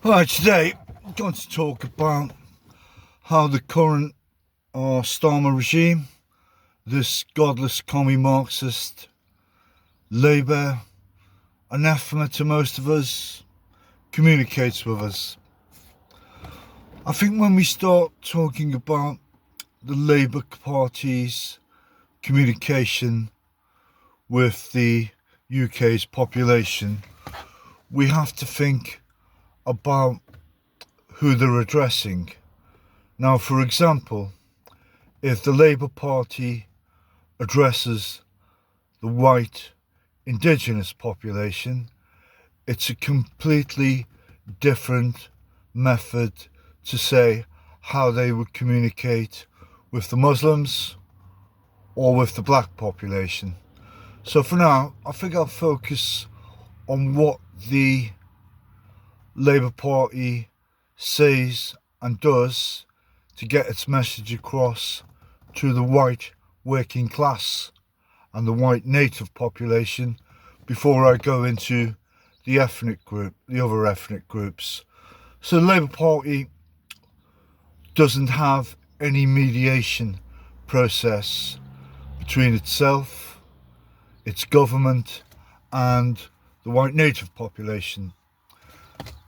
Alright, today I'm going to talk about how the current Starmer regime, this godless commie Marxist Labour, anathema to most of us, communicates with us. I think when we start talking about the Labour Party's communication with the UK's population, we have to think about who they're addressing. Now, for example, if the Labour Party addresses the white indigenous population, it's a completely different method to say how they would communicate with the Muslims or with the black population. So for now, I think I'll focus on what the Labour Party says and does to get its message across to the white working class and the white native population before I go into the other ethnic groups. So the Labour Party doesn't have any mediation process between itself, its government, and the white native population.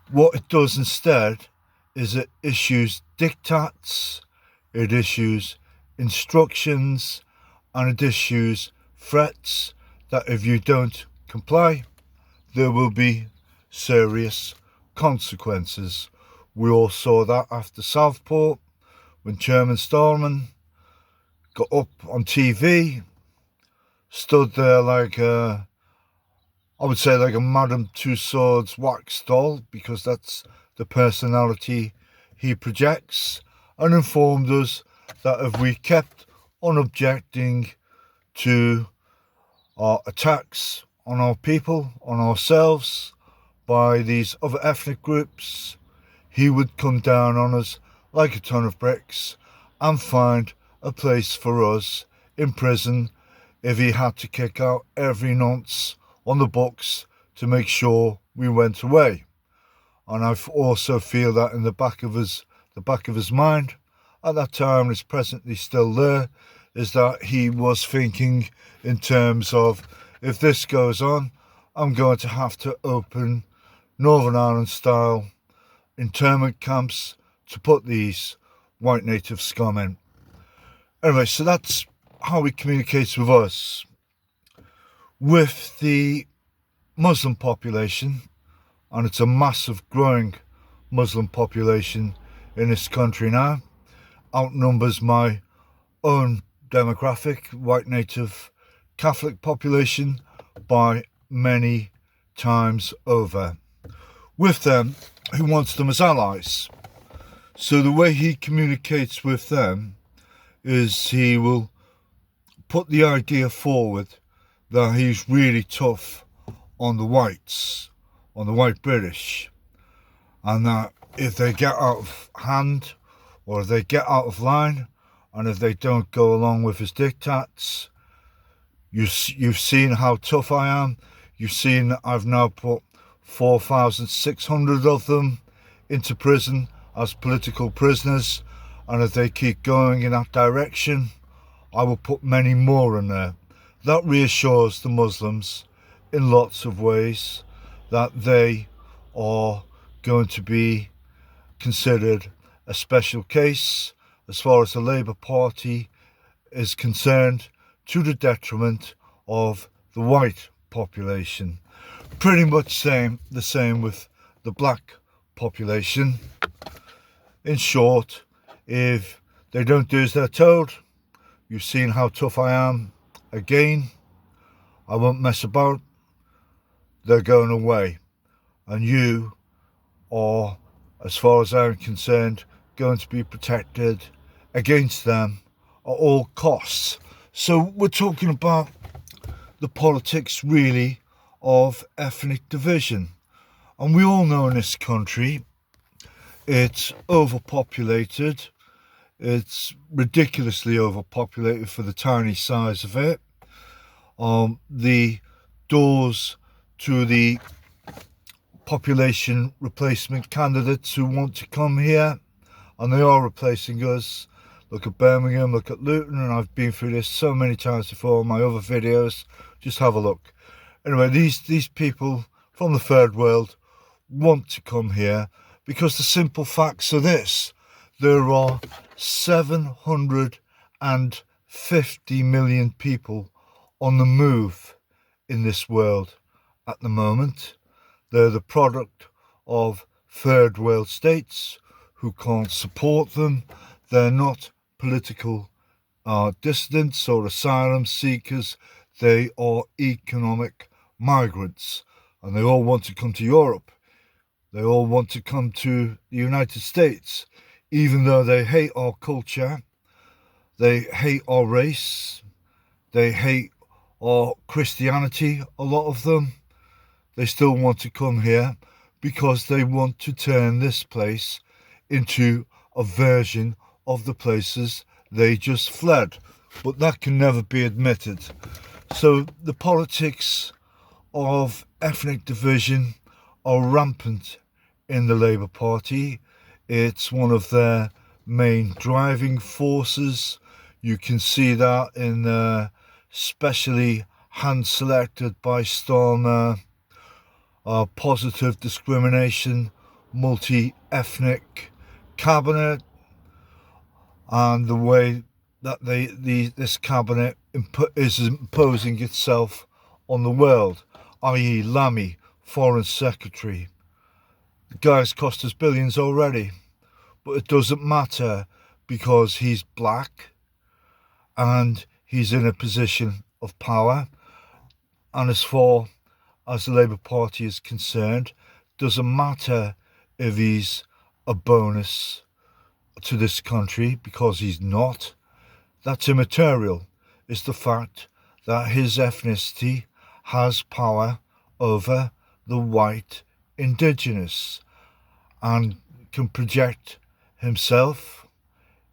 What it does instead is it issues diktats, it issues instructions, and it issues threats that if you don't comply, there will be serious consequences. We all saw that after Southport, when Chairman Starmer got up on TV, stood there like a Madame Tussauds wax doll, because that's the personality he projects, and informed us that if we kept on objecting to our attacks on our people, on ourselves, by these other ethnic groups, he would come down on us like a ton of bricks and find a place for us in prison if he had to kick out every nonce on the books to make sure we went away. And I also feel that in the back of his mind at that time, it's presently still there, is that he was thinking in terms of, if this goes on, I'm going to have to open Northern Ireland style internment camps to put these white native scum in. Anyway, so that's how he communicates with us. With the Muslim population, and it's a massive growing Muslim population in this country now, outnumbers my own demographic, white native Catholic population, by many times over. With them, he wants them as allies. So the way he communicates with them is he will put the idea forward that he's really tough on the whites, on the white British, and that if they get out of hand or if they get out of line and if they don't go along with his diktats, you've seen how tough I am. You've seen that I've now put 4,600 of them into prison as political prisoners, and if they keep going in that direction, I will put many more in there. That reassures the Muslims in lots of ways that they are going to be considered a special case as far as the Labour Party is concerned, to the detriment of the white population. Pretty much the same with the black population. In short, if they don't do as they're told, you've seen how tough I am. Again, I won't mess about. They're going away. And you are, as far as I'm concerned, going to be protected against them at all costs. So we're talking about the politics, really, of ethnic division. And we all know in this country, it's overpopulated. It's ridiculously overpopulated for the tiny size of it. The doors to the population replacement candidates who want to come here, and they are replacing us. Look at Birmingham, look at Luton, and I've been through this so many times before in my other videos. Just have a look. Anyway, these people from the third world want to come here because the simple facts are this: there are 750 million people on the move in this world at the moment. They're the product of third world states who can't support them. They're not political dissidents or asylum seekers. They are economic migrants, and they all want to come to Europe. They all want to come to the United States, even though they hate our culture, they hate our race, they hate our Christianity, a lot of them. They still want to come here because they want to turn this place into a version of the places they just fled. But that can never be admitted. So the politics of ethnic division are rampant in the Labour Party. It's one of their main driving forces. You can see that in the specially hand-selected by Starmer positive discrimination multi-ethnic cabinet, and the way that this cabinet is imposing itself on the world, i.e. Lammy, Foreign Secretary. The guy's cost us billions already, but it doesn't matter because he's black and he's in a position of power. And as far as the Labour Party is concerned, doesn't matter if he's a bonus to this country, because he's not. That's immaterial. It's the fact that his ethnicity has power over the white indigenous and can project himself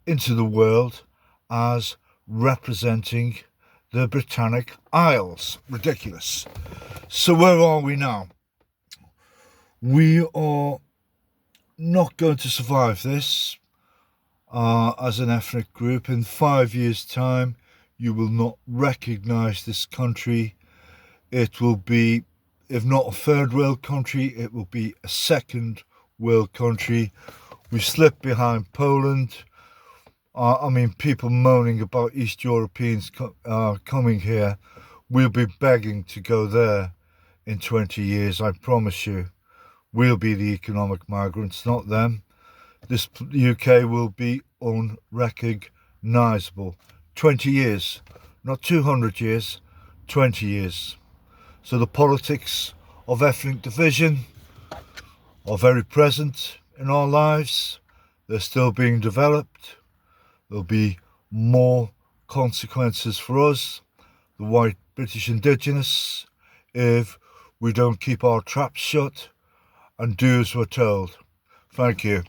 into the world as representing the Britannic Isles. Ridiculous. So where are we now? We are not going to survive this as an ethnic group. In 5 years' time, you will not recognise this country. It will be, if not a third world country, it will be a second world country. We slipped behind Poland. I mean, people moaning about East Europeans coming here. We'll be begging to go there in 20 years, I promise you. We'll be the economic migrants, not them. This UK will be unrecognisable. 20 years, not 200 years, 20 years. So the politics of ethnic division are very present in our lives. They're still being developed. There'll be more consequences for us, the white British indigenous, if we don't keep our traps shut and do as we're told. Thank you.